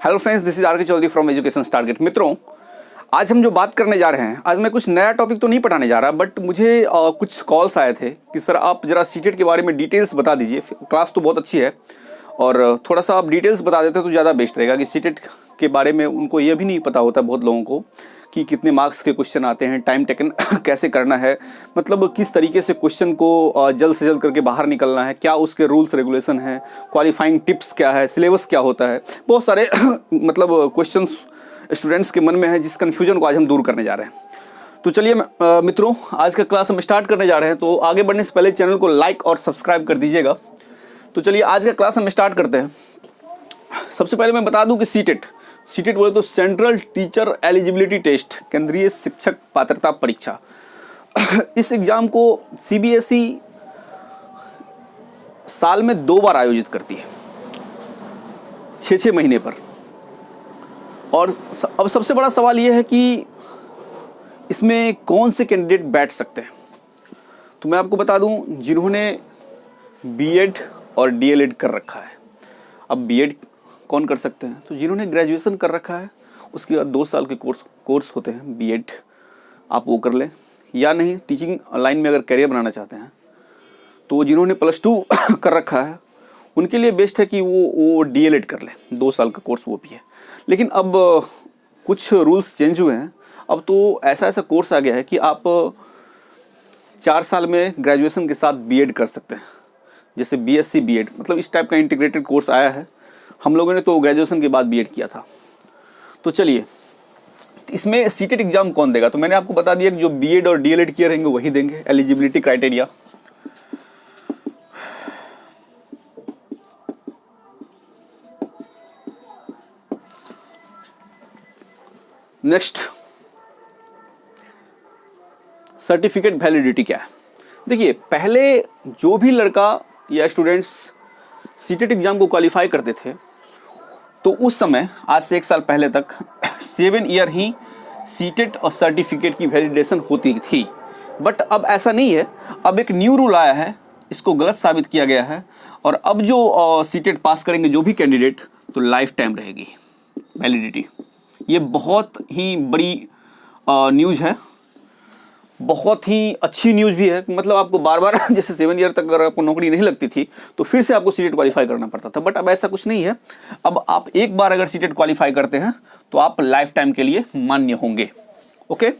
Hello friends, this is R K Chaudhary from education target. मित्रों, आज हम जो बात करने जा रहे हैं, आज मैं कुछ नया टॉपिक तो नहीं पढ़ाने जा रहा, बट मुझे कुछ कॉल्स आए थे कि सर आप जरा सीटेट के बारे में डिटेल्स बता दीजिए। क्लास तो बहुत अच्छी है और थोड़ा सा आप डिटेल्स बता देते तो ज़्यादा बेस्ट रहेगा कि सीटेट के बारे में उनको ये भी नहीं पता होता बहुत लोगों को कि कितने मार्क्स के क्वेश्चन आते हैं, टाइम टेकन कैसे करना है, मतलब किस तरीके से क्वेश्चन को जल्द से जल्द करके बाहर निकलना है, क्या उसके रूल्स रेगुलेशन हैं, क्वालिफाइंग टिप्स क्या है, सिलेबस क्या होता है। बहुत सारे मतलब क्वेश्चंस स्टूडेंट्स के मन में है, जिस कन्फ्यूजन को आज हम दूर करने जा रहे हैं। तो चलिए मित्रों, आज का क्लास हम स्टार्ट करने जा रहे हैं। तो आगे बढ़ने से पहले चैनल को लाइक और सब्सक्राइब कर दीजिएगा। तो चलिए आज का क्लास हम स्टार्ट करते हैं। सबसे पहले मैं बता दूं कि सीटेट बोले तो सेंट्रल टीचर एलिजिबिलिटी टेस्ट, केंद्रीय शिक्षक पात्रता परीक्षा। इस एग्जाम को सीबीएसई साल में 2 बार आयोजित करती है, 6-6 महीने पर। और अब सबसे बड़ा सवाल यह है कि इसमें कौन से कैंडिडेट बैठ सकते हैं। तो मैं आपको बता दूं, जिन्होंने बीएड और डीएलएड कर रखा है। अब बीएड कौन कर सकते हैं? तो जिन्होंने ग्रेजुएशन कर रखा है, उसके बाद 2 साल के कोर्स होते हैं बीएड, आप वो कर लें। या नहीं, टीचिंग लाइन में अगर करियर बनाना चाहते हैं तो जिन्होंने +2 कर रखा है उनके लिए बेस्ट है कि वो डीएलएड कर लें, 2 साल का कोर्स वो भी है। लेकिन अब कुछ रूल्स चेंज हुए हैं। अब तो ऐसा कोर्स आ गया है कि आप 4 साल में ग्रेजुएशन के साथ बीएड कर सकते हैं, जैसे बीएससी बीएड, मतलब इस टाइप का इंटीग्रेटेड कोर्स आया है। हम लोगों ने तो ग्रेजुएशन के बाद बीएड किया था। तो चलिए, इसमें सीटेट एग्जाम कौन देगा? तो मैंने आपको बता दिया कि जो बीएड और डीएलएड किए रहेंगे वही देंगे। Eligibility criteria, next certificate validity क्या है? देखिए, पहले जो भी लड़का या स्टूडेंट्स सीटेट एग्जाम को क्वालिफाई करते थे तो उस समय, आज से 1 साल पहले तक 7 ईयर ही सीटेट और सर्टिफिकेट की वैलिडेशन होती थी। बट अब ऐसा नहीं है। अब एक न्यू रूल आया है, इसको गलत साबित किया गया है। और अब जो सीटेट पास करेंगे जो भी कैंडिडेट, तो लाइफ टाइम रहेगी वैलिडिटी। ये बहुत ही बड़ी न्यूज़ है, बहुत ही अच्छी न्यूज़ भी है। मतलब आपको बार बार जैसे 7 ईयर तक अगर आपको नौकरी नहीं लगती थी तो फिर से आपको सीटेट क्वालिफाई करना पड़ता था, बट अब ऐसा कुछ नहीं है। अब आप एक बार अगर सीटेट क्वालिफाई करते हैं तो आप लाइफ टाइम के लिए मान्य होंगे। Okay,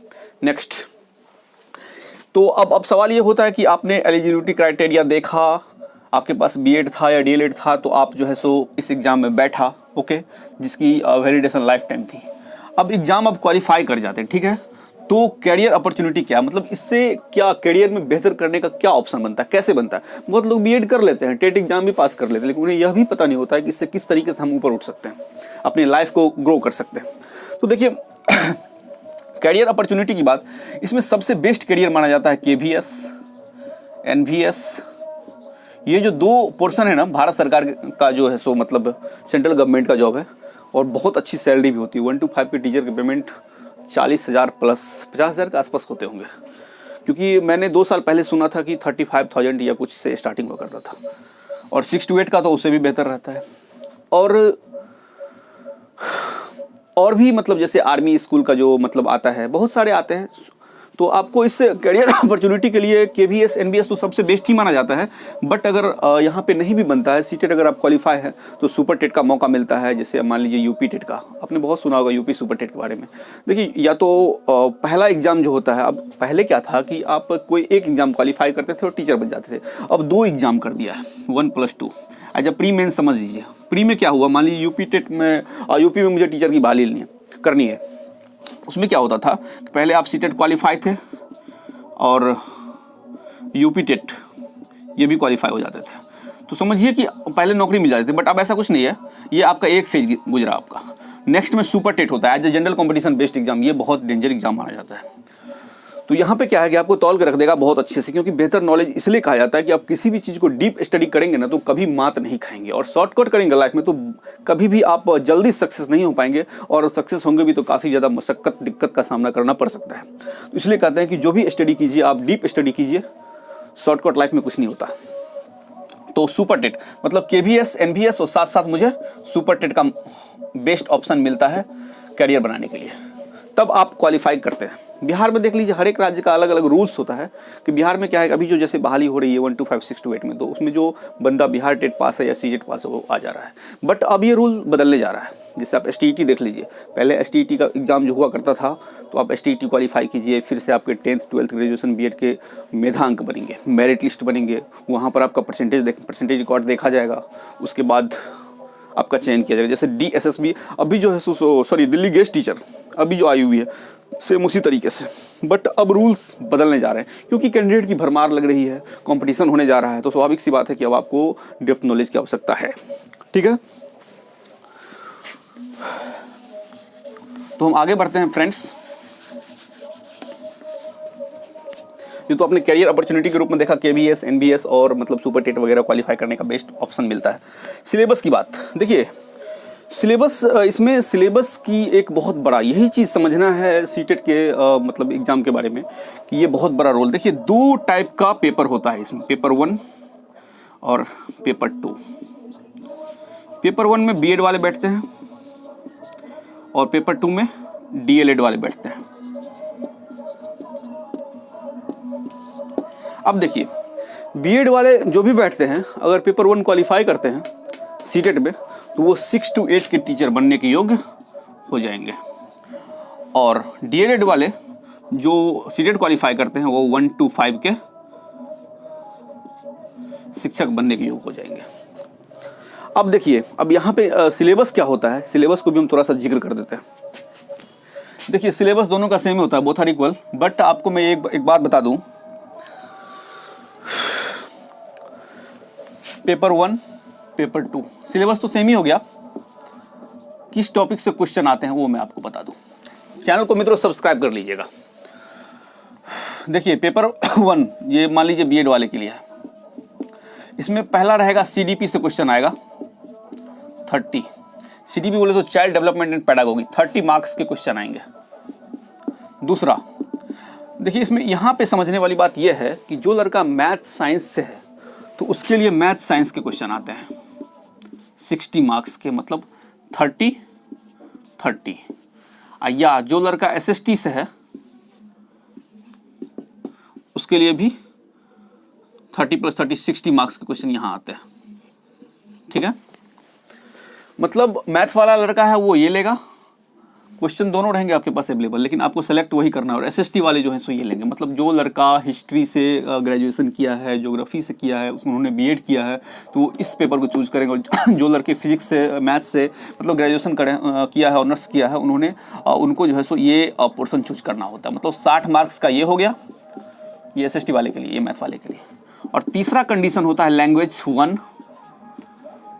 next. तो अब सवाल ये होता है कि आपने एलिजिबिलिटी क्राइटेरिया देखा, आपके पास बीएड था या डीएलएड था, तो आप जो है सो इस एग्जाम में बैठा, ओके, जिसकी वैलिडेशन लाइफ टाइम थी। अब एग्जाम आप क्वालिफाई कर जाते हैं, ठीक है, तो कैरियर अपॉर्चुनिटी क्या, मतलब इससे क्या कैरियर में बेहतर करने का क्या ऑप्शन बनता है, कैसे बनता है? बहुत लोग बीएड कर लेते हैं, टेट एग्जाम भी पास कर लेते हैं, लेकिन उन्हें यह भी पता नहीं होता है कि इससे किस तरीके से हम ऊपर उठ सकते हैं, अपनी लाइफ को ग्रो कर सकते हैं। तो देखिए, कैरियर अपॉर्चुनिटी की बात, इसमें सबसे बेस्ट कैरियर माना जाता है केवीएस, एनवीएस। ये जो 2 पोर्शन है ना, भारत सरकार का जो है सो मतलब सेंट्रल गवर्नमेंट का जॉब है और बहुत अच्छी सैलरी भी होती है। 1 to 5 के टीचर के पेमेंट 40,000 प्लस 50,000 के आसपास होते होंगे, क्योंकि मैंने 2 साल पहले सुना था कि 35,000 या कुछ से स्टार्टिंग हुआ करता था, और 6 to 8 का तो उससे भी बेहतर रहता है। और भी मतलब जैसे आर्मी स्कूल का जो मतलब आता है, बहुत सारे आते हैं। तो आपको इस कैरियर अपॉर्चुनिटी के लिए केवीएस एनबीएस तो सबसे बेस्ट ही माना जाता है। बट अगर यहाँ पे नहीं भी बनता है सीटेट, अगर आप क्वालिफाई है तो सुपर टेट का मौका मिलता है। जैसे मान लीजिए यूपी टेट का, आपने बहुत सुना होगा यूपी सुपर टेट के बारे में। देखिए, या तो पहला एग्जाम जो होता है, अब पहले क्या था कि आप कोई एक एग्जाम क्वालिफाई करते थे और टीचर बन जाते थे। अब 2 एग्जाम कर दिया है, 1+2 एज अ प्री मेन। समझ लीजिए, प्री में क्या हुआ, मान लीजिए यूपी टेट में, यूपी में मुझे टीचर की बहाली करनी है। उसमें क्या होता था कि पहले आप सीटेट क्वालिफाई थे और यूपी टेट ये भी क्वालिफाई हो जाते थे, तो समझिए कि पहले नौकरी मिल जाती थी। बट अब ऐसा कुछ नहीं है, ये आपका एक फेज गुजरा आपका। नेक्स्ट में सुपर टेट होता है, as a general competition based exam. ये बहुत डेंजर एग्जाम माना जाता है। तो यहाँ पे क्या है कि आपको तौल के रख देगा बहुत अच्छे से, क्योंकि बेहतर नॉलेज इसलिए कहा जाता है कि आप किसी भी चीज़ को डीप स्टडी करेंगे ना तो कभी मात नहीं खाएंगे, और शॉर्टकट करेंगे लाइफ में तो कभी भी आप जल्दी सक्सेस नहीं हो पाएंगे, और सक्सेस होंगे भी तो काफ़ी ज़्यादा मशक्कत दिक्कत का सामना करना पड़ सकता है। तो इसलिए कहते हैं कि जो भी स्टडी कीजिए आप डीप स्टडी कीजिए, शॉर्टकट लाइफ में कुछ नहीं होता। तो सुपर टेट मतलब KVS NVS और साथ साथ मुझे सुपर टेट का बेस्ट ऑप्शन मिलता है करियर बनाने के लिए, तब आप क्वालिफाई करते हैं। बिहार में देख लीजिए, हर एक राज्य का अलग अलग रूल्स होता है कि बिहार में क्या है, अभी जो जैसे बहाली हो रही है 1 2 5 6 2 8 में, तो उसमें जो बंदा बिहार टेट पास है या CTET पास है वो आ जा रहा है। बट अब ये रूल बदलने जा रहा है। जैसे आप STET देख लीजिए, पहले STET का एग्जाम जो हुआ करता था तो आप STET क्वालिफाई कीजिए, फिर से आपके 10th 12th ग्रेजुएशन BEd के मेधांक बनेंगे, मेरिट लिस्ट बनेंगे, वहाँ पर आपका परसेंटेज रिकॉर्ड देखा जाएगा, उसके बाद आपका चयन किया जाएगा। जैसे DSSB अभी जो है सॉरी दिल्ली गेस्ट टीचर अभी जो आई हुई है सेम उसी तरीके से, बट अब रूल्स बदलने जा रहे हैं क्योंकि कैंडिडेट की भरमार लग रही है, कंपटीशन होने जा रहा है, तो स्वाभाविक सी बात है कि अब आपको डेप्थ नॉलेज की आवश्यकता है। ठीक है, तो हम आगे बढ़ते हैं फ्रेंड्स। ये तो अपने करियर अपॉर्चुनिटी के रूप में देखा, KVS NVS और मतलब सुपर टेट वगैरह क्वालिफाई करने का बेस्ट ऑप्शन मिलता है। सिलेबस की बात देखिए, सिलेबस, इसमें सिलेबस की एक बहुत बड़ा यही चीज़ समझना है सीटेट के मतलब एग्जाम के बारे में कि ये बहुत बड़ा रोल। देखिए 2 टाइप का पेपर होता है इसमें, पेपर 1 और पेपर 2। पेपर 1 में BEd वाले बैठते हैं और पेपर 2 में DLED वाले बैठते हैं। अब देखिए BEd वाले जो भी बैठते हैं, अगर पेपर 1 क्वालिफाई करते हैं सीटेट में तो वो 6 to 8 के टीचर बनने के योग्य हो जाएंगे, और DLED वाले जो सीटेट क्वालिफाई करते हैं वो 1 to 5 के शिक्षक बनने के योग्य हो जाएंगे। अब देखिए, अब यहाँ पे सिलेबस क्या होता है, सिलेबस को भी हम थोड़ा सा जिक्र कर देते हैं। देखिए सिलेबस दोनों का सेम होता है, बोथ आर इक्वल, बट आपको मैं एक बात बता दूं, पेपर 1 पेपर 2 सिलेबस तो सेम ही हो गया, किस टॉपिक से क्वेश्चन आते हैं वो मैं आपको बता दूं। चैनल को मित्रों सब्सक्राइब कर लीजिएगा। देखिए पेपर 1 ये मान लीजिए BEd वाले के लिए है, इसमें पहला रहेगा CDP से क्वेश्चन आएगा 30। CDP बोले तो child development and pedagogy, 30 marks के क्वेश्चन आएंगे। दूसरा देखिए, इसमें यहाँ पे समझने वाली बात यह है कि जो लड़का मैथ साइंस से है तो उसके लिए मैथ साइंस के क्वेश्चन आते हैं 60 मार्क्स के, मतलब 30। या जो लड़का SST से है उसके लिए भी 30 + 30 60 मार्क्स के क्वेश्चन यहाँ आते हैं। ठीक है, मतलब मैथ वाला लड़का है वो ये लेगा, क्वेश्चन दोनों रहेंगे आपके पास अवेलेबल, लेकिन आपको सेलेक्ट वही करना है। और SST वाले जो है सो ये लेंगे, मतलब जो लड़का हिस्ट्री से ग्रेजुएशन किया है, ज्योग्राफी से किया है, उन्होंने BEd किया है तो वो इस पेपर को चूज करेंगे। और जो लड़के फिजिक्स से मैथ से मतलब ग्रेजुएशन किया है, ऑनर्स किया है, उन्होंने उनको जो है सो ये पोर्सन चूज करना होता है। मतलब 60 मार्क्स का ये हो गया, ये SST वाले के लिए, ये मैथ वाले के लिए। और तीसरा कंडीशन होता है लैंग्वेज 1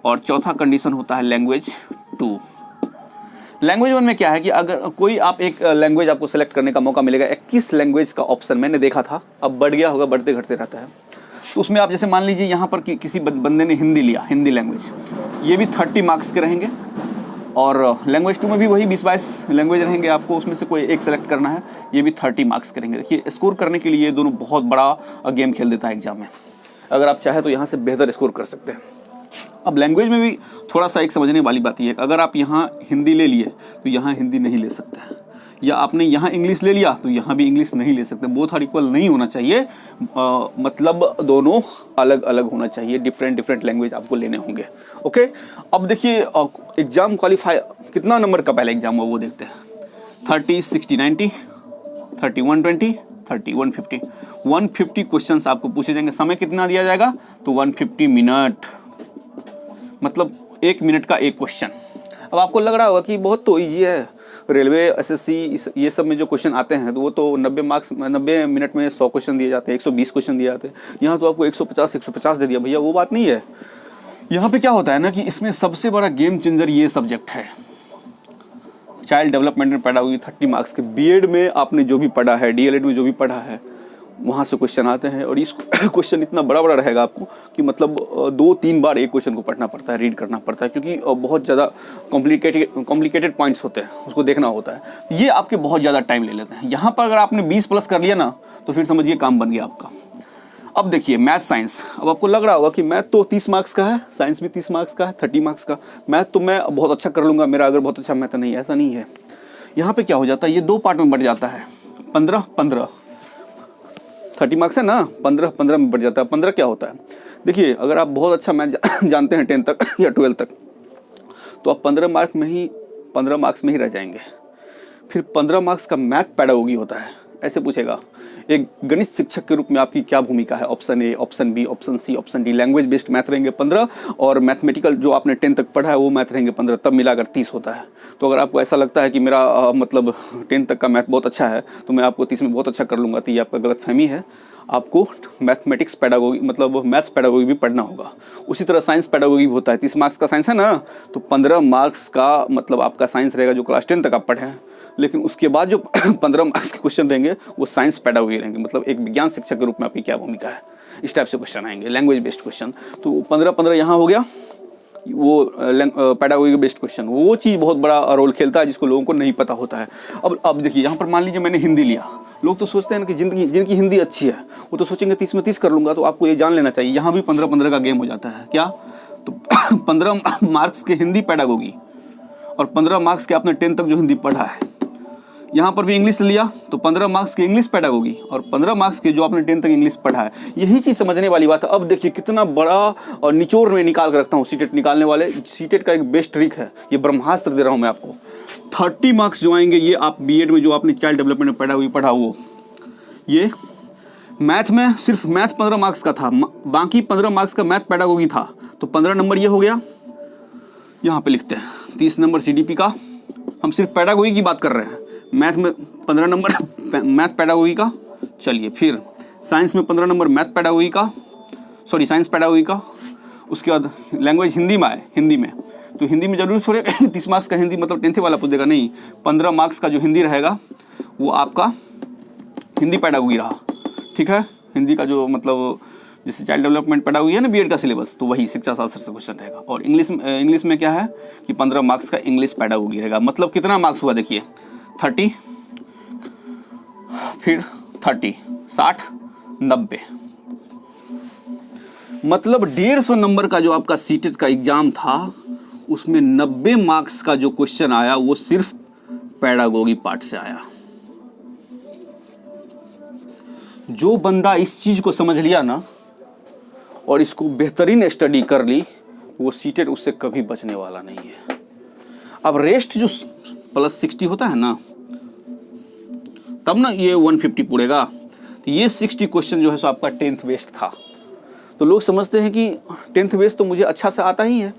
और चौथा कंडीशन होता है लैंग्वेज 2। लैंग्वेज 1 में क्या है कि अगर कोई आप एक लैंग्वेज आपको सेलेक्ट करने का मौका मिलेगा, 21 लैंग्वेज का ऑप्शन मैंने देखा था, अब बढ़ गया होगा, बढ़ते घटते रहता है। तो उसमें आप जैसे मान लीजिए यहाँ पर किसी बंदे ने हिंदी लिया, हिंदी लैंग्वेज, ये भी 30 मार्क्स के रहेंगे। और लैंग्वेज 2 में भी वही 20-22 लैंग्वेज रहेंगे, आपको उसमें से कोई एक सेलेक्ट करना है, ये भी 30 मार्क्स करेंगे। देखिए स्कोर करने के लिए ये दोनों बहुत बड़ा गेम खेल देता है एग्जाम में, अगर आप चाहें तो यहाँ से बेहतर स्कोर कर सकते हैं। अब लैंग्वेज में भी थोड़ा सा एक समझने वाली बात ये है, अगर आप यहाँ हिंदी ले लिए तो यहाँ हिंदी नहीं ले सकते हैं, या आपने यहाँ इंग्लिश ले लिया तो यहाँ भी इंग्लिश नहीं ले सकते। बोथ आर इक्वल नहीं होना चाहिए, मतलब दोनों अलग अलग होना चाहिए, डिफरेंट लैंग्वेज आपको लेने होंगे। ओके, अब देखिए एग्जाम क्वालिफाई कितना नंबर का पहला एग्जाम हुआ वो देखते हैं। 30, 60, 90, 30, 120, 30, 150, 150 क्वेश्चन आपको पूछे जाएंगे। समय कितना दिया जाएगा तो 150 मिनट, मतलब 1 मिनट का एक क्वेश्चन। अब आपको लग रहा होगा कि बहुत तो ईजी है, रेलवे SSC ये सब में जो क्वेश्चन आते हैं तो वो तो 90 मिनट में 100 क्वेश्चन दिए जाते हैं, 120 क्वेश्चन दिए जाते हैं। यहाँ तो आपको 150 दे दिया भैया, वो बात नहीं है। यहाँ पे क्या होता है ना कि इसमें सबसे बड़ा गेम चेंजर ये सब्जेक्ट है, child development and pedagogy. 30 marks के BEd में आपने जो भी पढ़ा है, DLED में जो भी पढ़ा है, वहाँ से क्वेश्चन आते हैं। और इस क्वेश्चन इतना बड़ा रहेगा आपको कि मतलब 2-3 बार एक क्वेश्चन को पढ़ना पड़ता है, रीड करना पड़ता है, क्योंकि बहुत ज़्यादा कॉम्प्लिकेटेड पॉइंट्स होते हैं, उसको देखना होता है। ये आपके बहुत ज़्यादा टाइम ले लेते हैं। यहाँ पर अगर आपने 20+ कर लिया ना तो फिर समझिए काम बन गया आपका। अब देखिए मैथ साइंस, अब आपको लग रहा होगा कि मैथ तो 30 मार्क्स का है, साइंस भी 30 मार्क्स का है, 30 मार्क्स का। मैथ तो मैं बहुत अच्छा कर लूँगा, मेरा अगर बहुत अच्छा मैथ नहीं, ऐसा नहीं है। यहाँ पे क्या हो जाता है, ये 2 पार्ट में बढ़ जाता है, 15-15, 30 मार्क्स है ना, 15-15 में बढ़ जाता है। 15 क्या होता है, देखिए अगर आप बहुत अच्छा मैथ जानते हैं 10 तक या 12 तक, तो आप 15 मार्क्स में ही रह जाएंगे। फिर 15 मार्क्स का मैथ पेडागोगी होता है। ऐसे पूछेगा, एक गणित शिक्षक के रूप में आपकी क्या भूमिका है, option A, option B, option C, option D. Language based math रहेंगे 15, और मैथमेटिकल जो आपने 10 तक पढ़ा है वो मैथ रहेंगे 15, तब मिलाकर 30 होता है। तो अगर आपको ऐसा लगता है कि मेरा मतलब 10 तक का मैथ बहुत अच्छा है तो मैं आपको 30 में बहुत अच्छा कर लूँगा, तो ये आपका गलतफहमी है। आपको मैथमेटिक्स पेडागोगी मतलब मैथ्स पेडागोगी भी पढ़ना होगा। उसी तरह साइंस पेडागोगी भी होता है, 30 मार्क्स का साइंस है ना, तो 15 मार्क्स का मतलब आपका साइंस रहेगा जो क्लास 10 तक आप पढ़े हैं। लेकिन उसके बाद जो 15 मार्क्स के क्वेश्चन रहेंगे वो साइंस पेडागोगी रहेंगे, मतलब एक विज्ञान शिक्षक के रूप में आपकी क्या भूमिका है, इस टाइप से क्वेश्चन आएंगे, लैंग्वेज बेस्ड क्वेश्चन। तो 15-15 यहाँ हो गया, वो पेडागोगी बेस्ड क्वेश्चन, वो चीज़ बहुत बड़ा रोल खेलता है जिसको लोगों को नहीं पता होता है। अब देखिए यहाँ पर मान लीजिए मैंने हिंदी लिया, लोग तो सोचते हैं कि जिनकी हिंदी अच्छी है वो तो सोचेंगे 30 में 30 कर लूँगा। तो आपको ये जान लेना चाहिए यहाँ भी 15-15 का गेम हो जाता है। क्या, तो 15 मार्क्स के हिंदी पेडागोगी और 15 मार्क्स के आपने 10 तक जो हिंदी पढ़ा है। यहाँ पर भी इंग्लिश लिया तो 15 मार्क्स की इंग्लिश पेडागोगी और 15 मार्क्स के जो आपने 10 तक इंग्लिश पढ़ा है। यही चीज़ समझने वाली बात है। अब देखिए कितना बड़ा और निचोड़ में निकाल कर रखता हूँ सीटेट निकालने वाले। सीटेट का एक बेस्ट ट्रिक है, ये ब्रह्मास्त्र दे रहा हूँ मैं आपको। 30 मार्क्स जो आएंगे ये आप बीएड में जो आपने चाइल्ड डेवलपमेंट में पेडागोगी पढ़ा, वो ये मैथ में सिर्फ मैथ 15 मार्क्स का था, बाकी 15 मार्क्स का मैथ पेडागोगी था। तो 15 नंबर ये हो गया, यहाँ पे लिखते हैं 30 नंबर सीडीपी का। हम सिर्फ पेडागोगी की बात कर रहे हैं, मैथ में 15 नंबर मैथ पेडागोगी का। चलिए फिर साइंस में 15 नंबर मैथ पेडागोगी का, सॉरी साइंस पेडागोगी का। उसके बाद लैंग्वेज हिंदी में आए, हिंदी में तो हिंदी में जरूर थोड़े 30 मार्क्स का हिंदी मतलब 10th वाला पूछ देगा, नहीं, 15 मार्क्स का जो हिंदी रहेगा वो आपका हिंदी पेडागोगी रहा। ठीक है, हिंदी का जो मतलब जैसे चाइल्ड डेवलपमेंट पेडागोगी है ना बीएड का सिलेबस, तो वही शिक्षा शास्त्र से क्वेश्चन रहेगा। और इंग्लिश में क्या है कि 15 मार्क्स का इंग्लिश पेडागोगी रहेगा। मतलब कितना मार्क्स हुआ देखिए, 30, फिर 30, 60, 90, मतलब 150 नंबर का जो आपका सीटेट का एग्जाम था उसमें 90 मार्क्स का जो क्वेश्चन आया वो सिर्फ पेडागोगी पार्ट से आया। जो बंदा इस चीज को समझ लिया ना और इसको बेहतरीन स्टडी कर ली, वो सीटेट उससे कभी बचने वाला नहीं है। अब रेस्ट जो +60 होता है ना, तब ना ये 150 पूरेगा। तो ये 60 क्वेश्चन जो है सो आपका 10th बेस्ड था। तो लोग समझते हैं कि 10th बेस्ड तो मुझे अच्छा से आता ही है,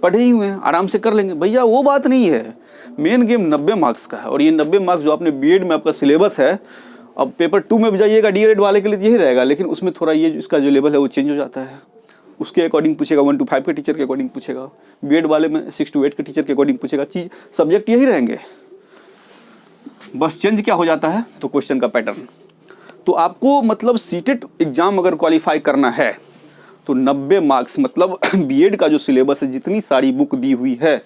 पढ़े ही हुए हैं, आराम से कर लेंगे। भैया वो बात नहीं है, मेन गेम 90 मार्क्स का है। और ये 90 मार्क्स जो आपने बीएड में आपका सिलेबस है, अब पेपर 2 में भी जाइएगा डीएलएड वाले के लिए यही रहेगा, लेकिन उसमें थोड़ा ये इसका जो लेवल है वो चेंज हो जाता है। उसके अकॉर्डिंग पूछेगा, 1 to 5 के टीचर के अकॉर्डिंग पूछेगा। बीएड वाले में 6 to 8 के टीचर के अकॉर्डिंग पूछेगा। चीज सब्जेक्ट यही रहेंगे, बस चेंज क्या हो जाता है तो क्वेश्चन का पैटर्न। तो आपको मतलब सीटेट एग्जाम अगर क्वालिफाई करना है तो 90 मार्क्स मतलब बीएड का जो सिलेबस है, जितनी सारी बुक दी हुई है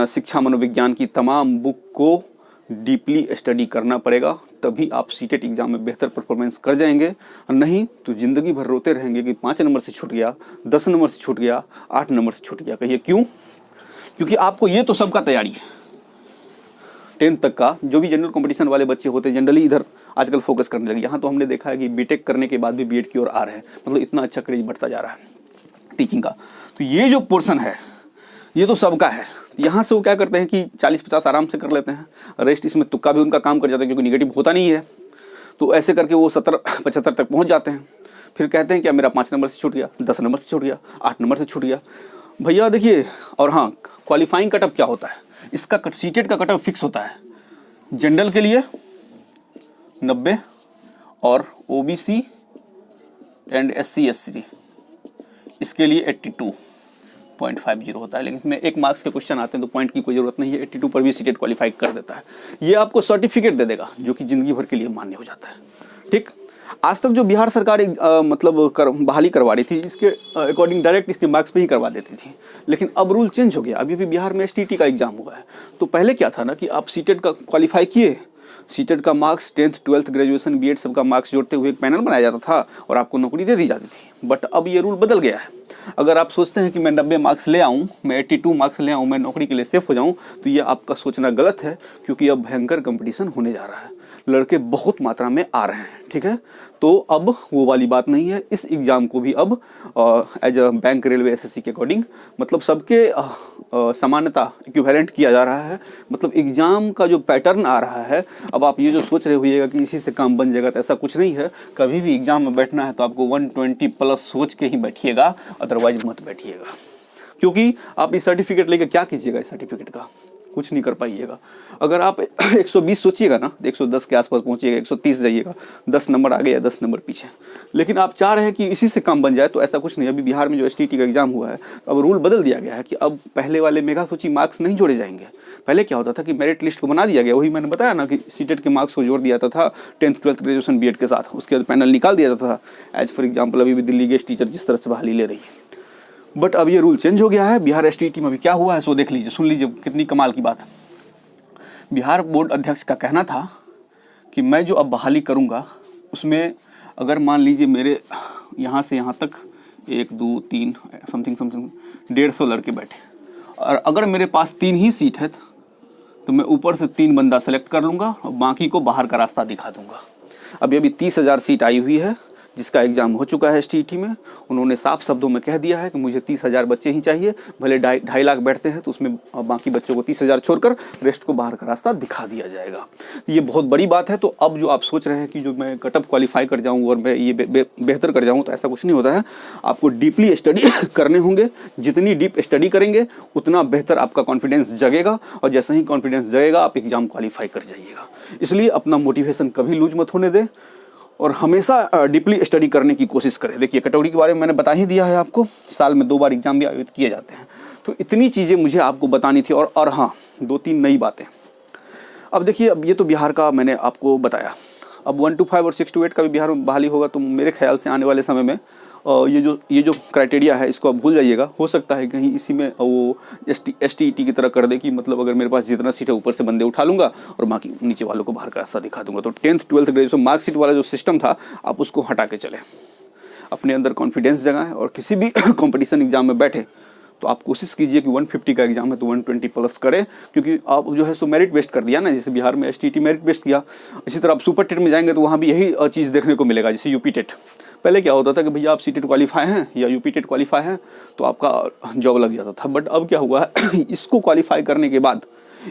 शिक्षा मनोविज्ञान की, तमाम बुक को डीपली स्टडी करना पड़ेगा, तभी आप सीटेट एग्जाम में बेहतर परफॉर्मेंस कर जाएंगे। नहीं तो जिंदगी भर रोते रहेंगे कि 5 नंबर से छूट गया, 10 नंबर से छूट गया, 8 नंबर से छूट गया। कहिए क्यों? क्योंकि आपको ये तो सबका तैयारी है, 10th तक का जो भी जनरल कंपटीशन वाले बच्चे होते हैं जनरली इधर आजकल फोकस करने लगे। यहाँ तो हमने देखा है कि बीटेक करने के बाद भी बीएड की ओर आ रहे हैं, मतलब इतना अच्छा क्रेज बढ़ता जा रहा है टीचिंग का। तो ये जो पोर्शन है ये तो सबका है। यहाँ से वो क्या करते हैं कि 40-50 आराम से कर लेते हैं, रेस्ट इसमें तुक्का भी उनका काम कर जाता है क्योंकि निगेटिव होता नहीं है। तो ऐसे करके वो 70-75 तक पहुँच जाते हैं। फिर कहते हैं कि मेरा 5 नंबर से छूट गया, 10 नंबर से छूट गया, 8 नंबर से छूट गया। भैया देखिए, और हाँ, क्वालिफाइंग कटअप क्या होता है, इसका सीटेट का कटअप फिक्स होता है। जनरल के लिए 90 और ओबीसी एंड SC SC इसके लिए 82.50 होता है। लेकिन इसमें 1 मार्क्स के क्वेश्चन आते हैं तो पॉइंट की कोई जरूरत नहीं है, 82 पर भी सीटेट क्वालिफाई कर देता है। ये आपको सर्टिफिकेट दे देगा जो कि जिंदगी भर के लिए मान्य हो जाता है। ठीक, आज तक जो बिहार सरकार मतलब बहाली करवा रही थी, इसके अकॉर्डिंग डायरेक्ट इसके मार्क्स पे ही करवा देती थी, लेकिन अब रूल चेंज हो गया। अभी भी बिहार में STT का एग्जाम हुआ है। तो पहले क्या था ना कि आप सीटेट का क्वालिफाई किए सीटेट का marks 10th 12th graduation BEd सबका मार्क्स जोड़ते हुए एक पैनल बनाया जाता था और आपको नौकरी दे दी जाती थी। बट अब ये रूल बदल गया है। अगर आप सोचते हैं कि मैं 90 मार्क्स ले आऊँ, मैं 82 मार्क्स ले आऊँ, मैं नौकरी के लिए सेफ हो जाऊँ, तो ये आपका सोचना गलत है, क्योंकि अब भयंकर कंपटीशन होने जा रहा है, लड़के बहुत मात्रा में आ रहे हैं। ठीक है, तो अब वो वाली बात नहीं है। इस एग्ज़ाम को भी अब as a bank, railway, SSC के अकॉर्डिंग मतलब सबके समानता इक्विवेलेंट किया जा रहा है। मतलब एग्ज़ाम का जो पैटर्न आ रहा है, अब आप ये जो सोच रहे होइएगा कि इसी से काम बन जाएगा, तो ऐसा कुछ नहीं है। कभी भी एग्ज़ाम में बैठना है तो आपको 120 प्लस सोच के ही बैठिएगा, अदरवाइज मत बैठिएगा। क्योंकि आप इस सर्टिफिकेट लेकर क्या कीजिएगा, इस सर्टिफिकेट का कुछ नहीं कर पाइएगा। अगर आप 120 सोचिएगा ना, 110 के आसपास पहुंचिएगा, 130 जाइएगा, 10 नंबर आगे या 10 नंबर पीछे। लेकिन आप चाह रहे हैं कि इसी से काम बन जाए, तो ऐसा कुछ नहीं। अभी बिहार में जो एसटीटी का एग्जाम हुआ है, तो अब रूल बदल दिया गया है कि अब पहले वाले मेगा सूची मार्क्स नहीं जोड़े जाएंगे। पहले क्या होता था कि मेरिट लिस्ट को बना दिया गया, वही मैंने बताया ना कि सीटेट के मार्क्स को जोड़ दिया जाता था 10th 12th ग्रेजुएशन बीएड के साथ, उसके बाद पैनल निकाल दिया जाता था। एज फॉर एग्जाम्पल अभी भी दिल्ली गेस्ट टीचर जिस तरह से बहाली ले रही है, बट अब ये रूल चेंज हो गया है। बिहार एसटीटी में अभी क्या हुआ है सो देख लीजिए, सुन लीजिए, कितनी कमाल की बात है। बिहार बोर्ड अध्यक्ष का कहना था कि मैं जो अब बहाली करूंगा उसमें अगर मान लीजिए मेरे यहाँ से यहाँ तक 1 2 3 समथिंग 150 लड़के बैठे, और अगर मेरे पास 3 ही सीट है तो मैं ऊपर से 3 बंदा सेलेक्ट कर लूँगा और बाकी को बाहर का रास्ता दिखा दूंगा। अभी 30,000 सीट आई हुई है जिसका एग्ज़ाम हो चुका है एसटीटी में। उन्होंने साफ शब्दों में कह दिया है कि मुझे 30,000 बच्चे ही चाहिए, भले 2.5 लाख बैठते हैं तो उसमें बाकी बच्चों को 30,000 छोड़कर रेस्ट को बाहर का रास्ता दिखा दिया जाएगा। ये बहुत बड़ी बात है। तो अब जो आप सोच रहे हैं कि जो मैं कटअप क्वालिफाई कर जाऊँ और मैं ये बेहतर कर जाऊँ, तो ऐसा कुछ नहीं होता है। आपको डीपली स्टडी करने होंगे। जितनी डीप स्टडी करेंगे उतना बेहतर आपका कॉन्फिडेंस जगेगा, और जैसे ही कॉन्फिडेंस जगेगा आप एग्ज़ाम क्वालिफाई कर जाइएगा। इसलिए अपना मोटिवेशन कभी लूज मत होने दें और हमेशा डीपली स्टडी करने की कोशिश करें। देखिए कैटेगरी के बारे में मैंने बता ही दिया है आपको, साल में 2 बार एग्जाम भी आयोजित किए जाते हैं। तो इतनी चीज़ें मुझे आपको बतानी थी। और हाँ, 2-3 नई बातें। अब देखिए, अब ये तो बिहार का मैंने आपको बताया। अब 1 to 5 और 6 to 8 का भी बिहार में बहाली होगा, तो मेरे ख्याल से आने वाले समय में ये जो क्राइटेरिया है इसको आप भूल जाइएगा। हो सकता है कहीं इसी में वो एसटीईटी की तरह कर दे कि मतलब अगर मेरे पास जितना सीट है ऊपर से बंदे उठा लूँगा और बाकी नीचे वालों को बाहर का रास्ता दिखा दूंगा। तो 10th 12th ग्रेजुएशन मार्कशीट वाला जो सिस्टम था, आप उसको हटा के चले, अपने अंदर कॉन्फिडेंस जगाएं और किसी भी कॉम्पिटिशन एग्जाम में बैठे तो आप कोशिश कीजिए कि 150 का एग्जाम है तो 120 प्लस करें, क्योंकि आप जो है सो मेरिट बेस्ड कर दिया ना। जैसे बिहार में एसटीटी मेरिट बेस्ड किया, इसी तरह आप सुपर टेट में जाएंगे तो वहाँ भी यही चीज़ देखने को मिलेगा। जैसे यूपी टेट, पहले क्या होता था कि भैया आप सीटेट क्वालिफाई हैं या यूपी टेट क्वालिफाई हैं तो आपका जॉब लग जाता था। बट अब क्या हुआ है, इसको क्वालिफाई करने के बाद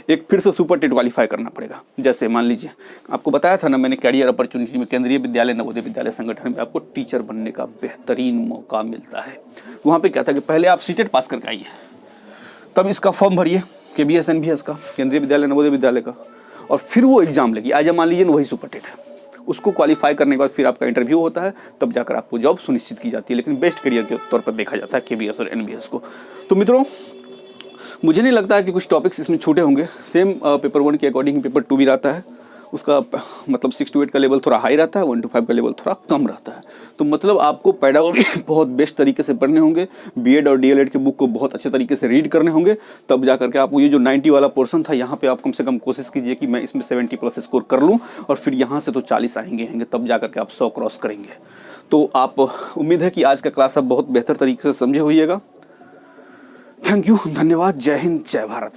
एक फिर से सुपर टेट क्वालिफाई करना पड़ेगा। जैसे मान लीजिए आपको बताया था ना मैंने, कैरियर अपॉर्चुनिटी में केंद्रीय विद्यालय नवोदय विद्यालय संगठन में आपको टीचर बनने का बेहतरीन मौका मिलता है। वहाँ पे क्या था कि पहले आप सीटेट पास करके आइए, तब इसका फॉर्म भरिए KBS NBS का, केंद्रीय विद्यालय नवोदय विद्यालय का, और फिर वो एग्जाम लेगी। आज मान लीजिए वही सुपर टेट है, उसको क्वालिफाई करने के बाद फिर आपका इंटरव्यू होता है, तब जाकर आपको जॉब सुनिश्चित की जाती है। लेकिन बेस्ट करियर के तौर पर देखा जाता है KBS और NBS को। तो मित्रों, मुझे नहीं लगता है कि कुछ टॉपिक्स इसमें छूटे होंगे। सेम पेपर 1 के अकॉर्डिंग पेपर 2 भी रहता है। उसका मतलब 6 to 8 का लेवल थोड़ा हाई रहता है, 1 to 5 का लेवल थोड़ा कम रहता है। तो मतलब आपको पेडागोगी बहुत बेस्ट तरीके से पढ़ने होंगे। बीएड और डीएलएड के बुक को बहुत अच्छे तरीके से रीड करने होंगे, तब जा करके आपको ये जो 90 वाला पोर्शन था, यहाँ पे आप कम से कम कोशिश कीजिए कि मैं इसमें 70 प्लस स्कोर कर लूँ, और फिर यहाँ से तो 40 आएंगे, तब जा करके आप 100 क्रॉस करेंगे। तो आप, उम्मीद है कि आज का क्लास आप बहुत बेहतर तरीके से समझे होइएगा। थैंक यू, धन्यवाद, जय हिंद, जय भारत।